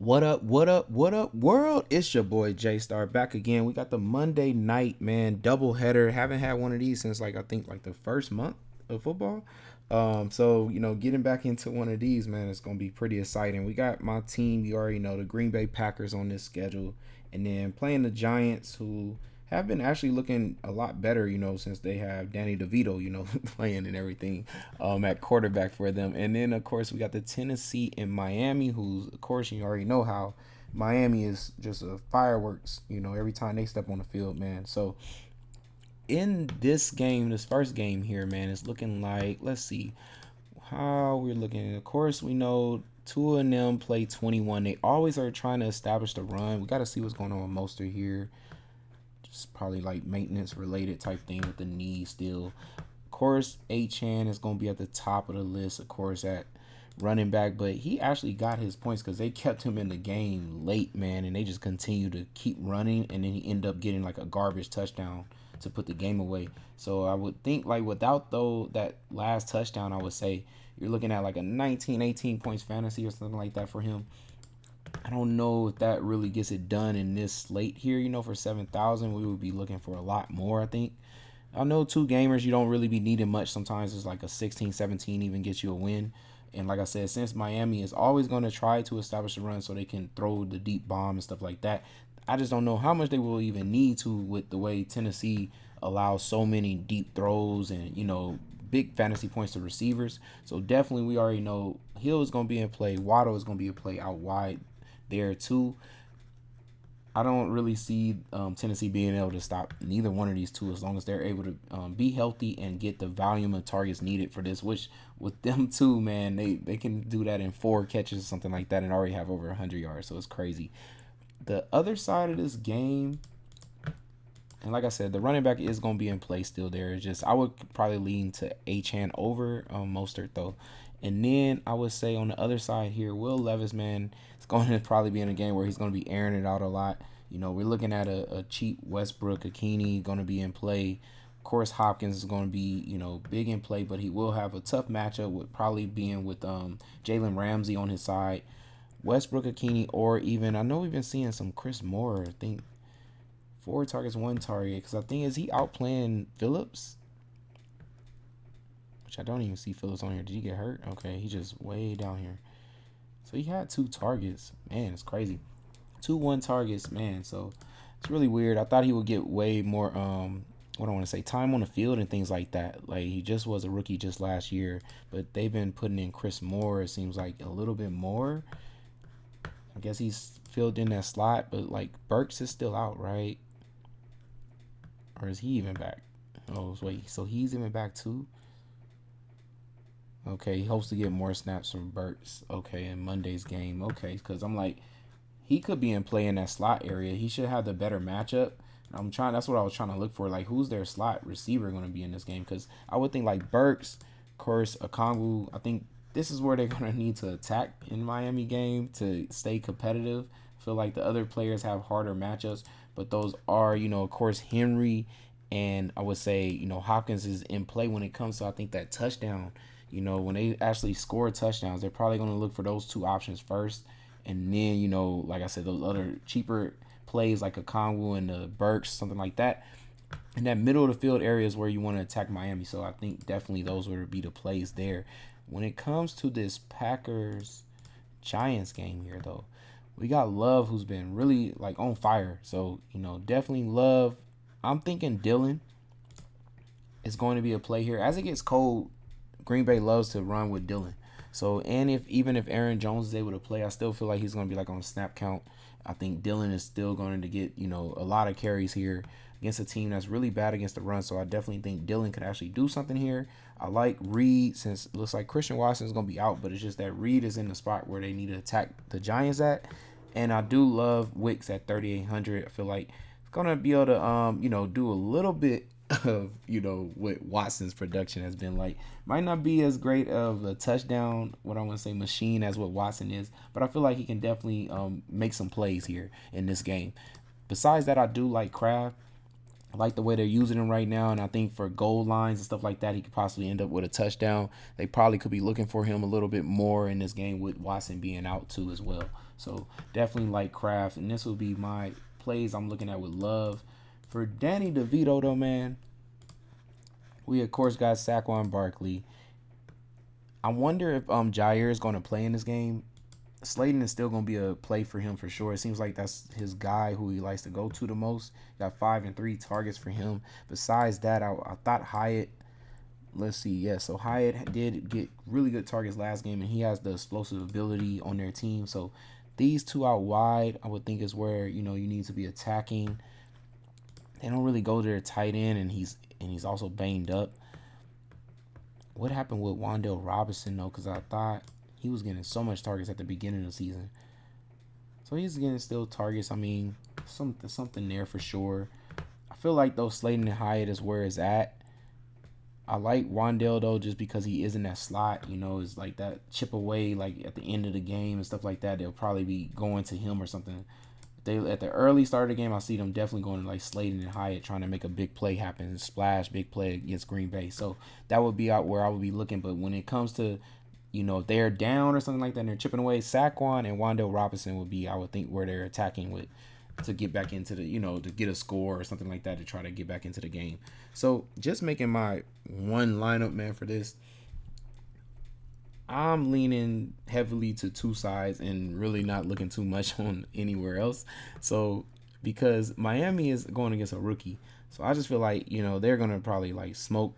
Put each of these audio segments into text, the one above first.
What up, what up, what up, world? It's your boy J Star back again. We got the Monday night, man, double header. Haven't had one of these since like I think like the first month of football. So getting back into one of these, man, it's gonna be pretty exciting. We got my team, you already know, the Green Bay Packers on this schedule, and then playing the Giants, who have been actually looking a lot better, since they have Danny DeVito, playing and everything at quarterback for them. And then, of course, we got the Tennessee and Miami, who's, of course, you already know how Miami is just a fireworks, every time they step on the field, man. So in this game, this first game here, man, it's looking like, let's see how we're looking. Of course, we know two of them play 21. They always are trying to establish the run. We got to see what's going on with Mostert here. Just probably like maintenance related type thing with the knee still. Of course, Achan is going to be at the top of the list, of course, at running back, but he actually got his points because they kept him in the game late, man, and they just continue to keep running, and then he ended up getting like a garbage touchdown to put the game away. So I would think like without though that last touchdown, I would say you're looking at like a 19, 18 points fantasy or something like that for him. I don't know if that really gets it done in this slate here. For 7,000, we would be looking for a lot more, I think. I know two gamers, you don't really be needing much. Sometimes it's like a 16, 17 even gets you a win. And like I said, since Miami is always going to try to establish a run so they can throw the deep bomb and stuff like that, I just don't know how much they will even need to with the way Tennessee allows so many deep throws and, big fantasy points to receivers. So definitely we already know Hill is going to be in play. Waddle is going to be in play out wide there too. I don't really see Tennessee being able to stop neither one of these two as long as they're able to be healthy and get the volume of targets needed for this. Which with them too, man, they can do that in 4 catches or something like that and already have over 100 yards. So it's crazy. The other side of this game, and like I said, the running back is going to be in play still there. It's just I would probably lean to Achan over Mostert though. And then I would say on the other side here, Will Levis, man, it's going to probably be in a game where he's going to be airing it out a lot. We're looking at a cheap Westbrook, Akini going to be in play. Of course, Hopkins is going to be, big in play, but he will have a tough matchup with probably being with Jalen Ramsey on his side. Westbrook, Akini, or even, I know we've been seeing some Chris Moore, I think 4 targets, 1 target, because I think is he outplaying Phillips? Which I don't even see Phillips on here. Did he get hurt? Okay, he's just way down here. So he had 2 targets. Man, it's crazy. 2 1 targets, man. So it's really weird. I thought he would get way more what I want to say, time on the field and things like that. Like he just was a rookie just last year, but they've been putting in Chris Moore, it seems like a little bit more. I guess he's filled in that slot, but like Burks is still out, right? Or is he even back? Oh, wait, so he's even back too? Okay, he hopes to get more snaps from Burks. Okay, in Monday's game. Okay, because I'm like, he could be in play in that slot area. He should have the better matchup. I'm trying. That's what I was trying to look for. Like, who's their slot receiver going to be in this game? Because I would think like Burks, of course, Okongwu. I think this is where they're going to need to attack in Miami game to stay competitive. I feel like the other players have harder matchups, but those are, of course, Henry and I would say, Hopkins is in play when it comes to I think that touchdown. When they actually score touchdowns, they're probably going to look for those 2 options first, and then like I said, those other cheaper plays like a Kongwu and the Burks, something like that. In that middle of the field area is where you want to attack Miami. So I think definitely those would be the plays there. When it comes to this Packers Giants game here, though, we got Love who's been really like on fire. So definitely Love. I'm thinking Dylan is going to be a play here. As it gets cold, Green Bay loves to run with Dylan. So and even if Aaron Jones is able to play, I still feel like he's going to be like on a snap count. I think Dylan is still going to get a lot of carries here against a team that's really bad against the run. So I definitely think Dylan could actually do something here. I like Reed since it looks like Christian Watson is going to be out, but it's just that Reed is in the spot where they need to attack the Giants at. And I do love Wicks at 3,800. I feel like it's going to be able to do a little bit of what Watson's production has been like. Might not be as great of a touchdown, what I want to say, machine as what Watson is, but I feel like he can definitely make some plays here in this game. Besides that, I do like Kraft. I like the way they're using him right now, and I think for goal lines and stuff like that, he could possibly end up with a touchdown. They probably could be looking for him a little bit more in this game with Watson being out too as well. So definitely like Kraft, and this will be my plays I'm looking at with Love. For Danny DeVito though, man, we of course got Saquon Barkley. I wonder if Jair is going to play in this game. Slayton is still going to be a play for him for sure. It seems like that's his guy who he likes to go to the most. Got 5 and 3 targets for him. Besides that, I thought Hyatt. Let's see, yeah. So Hyatt did get really good targets last game, and he has the explosive ability on their team. So these two out wide, I would think is where you need to be attacking. They don't really go to their tight end, and he's also banged up. What happened with Wandale Robinson though? Because I thought he was getting so much targets at the beginning of the season. So he's getting still targets. I mean, something there for sure. I feel like though Slayton and Hyatt is where it's at. I like Wandale though just because he is in that slot. It's like that chip away like at the end of the game and stuff like that. They'll probably be going to him or something. They at the early start of the game, I see them definitely going to like Slayton and Hyatt trying to make a big play happen, splash, big play against Green Bay. So that would be out where I would be looking. But when it comes to if they're down or something like that and they're chipping away, Saquon and Wandale Robinson would be, I would think, where they're attacking with to get back into the, to get a score or something like that to try to get back into the game. So just making my one lineup, man, for this. I'm leaning heavily to two sides and really not looking too much on anywhere else. So because Miami is going against a rookie, so I just feel like they're gonna probably like smoke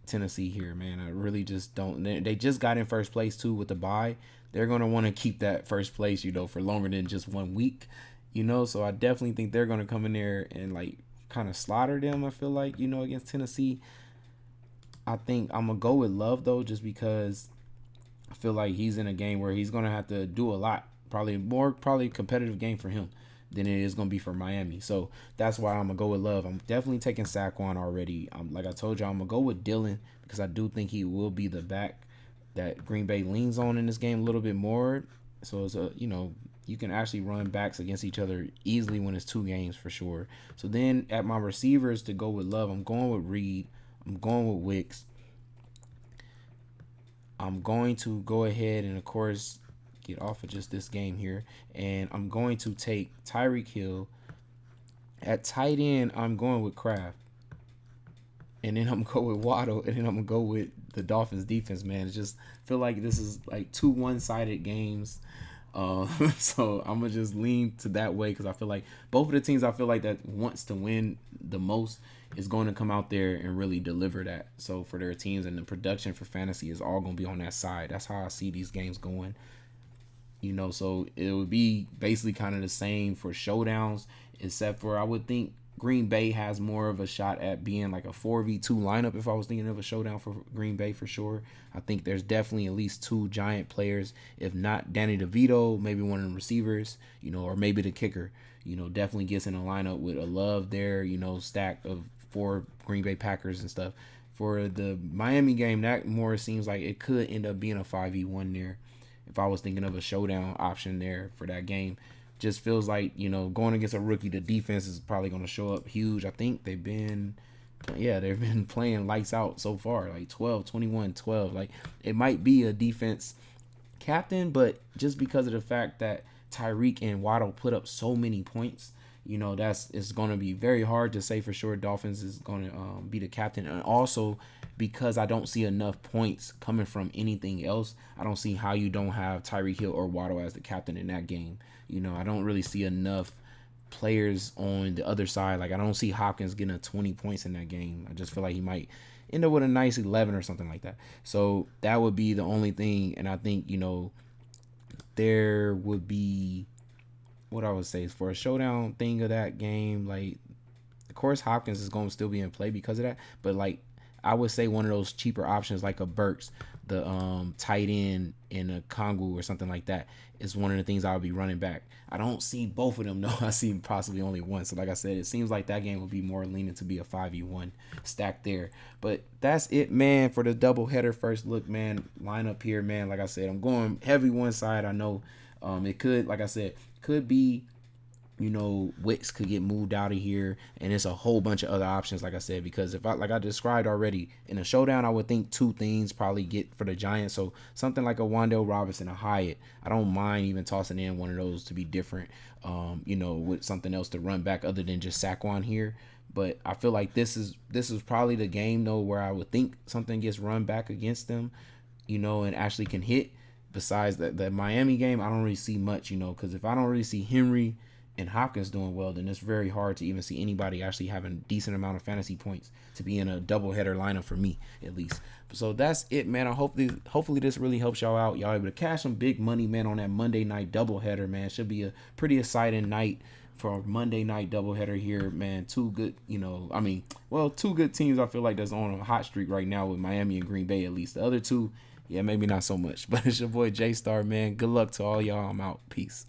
Tennessee here, man. I really just don't. They just got in first place too with the bye. They're gonna want to keep that first place, for longer than just 1 week, So I definitely think they're gonna come in there and like kind of slaughter them. I feel like against Tennessee. I think I'm gonna go with Love though, just because I feel like he's in a game where he's gonna have to do a lot. Probably competitive game for him than it is gonna be for Miami. So that's why I'm gonna go with Love. I'm definitely taking Saquon already. Like I told you, I'm gonna go with Dylan because I do think he will be the back that Green Bay leans on in this game a little bit more. So it's you can actually run backs against each other easily when it's 2 games for sure. So then at my receivers to go with Love, I'm going with Reed. I'm going with Wicks. I'm going to go ahead and, of course, get off of just this game here. And I'm going to take Tyreek Hill. At tight end, I'm going with Kraft. And then I'm going to go with Waddle. And then I'm going to go with the Dolphins defense, man. It's just feel like this is like 2 one-sided games. So I'm going to just lean to that way because I feel like both of the teams I feel like that wants to win the most is going to come out there and really deliver that. So for their teams and the production for fantasy is all going to be on that side. That's how I see these games going. So it would be basically kind of the same for showdowns, except for I would think Green Bay has more of a shot at being like a 4v2 lineup if I was thinking of a showdown for Green Bay for sure. I think there's definitely at least 2 giant players, if not Danny DeVito, maybe one of the receivers, or maybe the kicker, definitely gets in a lineup with a Love there, stack of 4 Green Bay Packers and stuff. For the Miami game, that more seems like it could end up being a 5v1 there if I was thinking of a showdown option there for that game. Just feels like, going against a rookie, the defense is probably going to show up huge. I think they've been playing lights out so far, like 12, 21, 12. Like, it might be a defense captain, but just because of the fact that Tyreek and Waddle put up so many points, it's going to be very hard to say for sure Dolphins is going to be the captain. And also because I don't see enough points coming from anything else, I don't see how you don't have Tyreek Hill or Waddle as the captain in that game. I don't really see enough players on the other side. Like, I don't see Hopkins getting 20 points in that game. I just feel like he might end up with a nice 11 or something like that. So that would be the only thing. And I think, there would be, what I would say is for a showdown thing of that game, like, of course Hopkins is going to still be in play because of that, but like I would say one of those cheaper options like a Burks, the tight end in a Kongu or something like that is one of the things I would be running back. I don't see both of them though. I see possibly only one. So like I said, it seems like that game would be more leaning to be a 5v1 stack there. But that's it, man, for the doubleheader first look, man. Lineup here, man. Like I said, I'm going heavy one side. I know it could, like I said, could be Wicks could get moved out of here, and it's a whole bunch of other options, like I said, because if I like I described already in a showdown, I would think two things probably get for the Giants. So something like a Wan'Dale Robinson, a Hyatt, I don't mind even tossing in one of those to be different, with something else to run back other than just Saquon here. But I feel like this is probably the game though where I would think something gets run back against them, and actually can hit. Besides the Miami game, I don't really see much, because if I don't really see Henry and Hopkins doing well, then it's very hard to even see anybody actually having a decent amount of fantasy points to be in a doubleheader lineup for me, at least. So that's it, man. I hopefully this really helps y'all out. Y'all able to cash some big money, man, on that Monday night doubleheader, man. Should be a pretty exciting night for a Monday night doubleheader here, man. Two good teams I feel like that's on a hot streak right now with Miami and Green Bay, at least. The other two, yeah, maybe not so much. But it's your boy J Star, man. Good luck to all y'all. I'm out. Peace.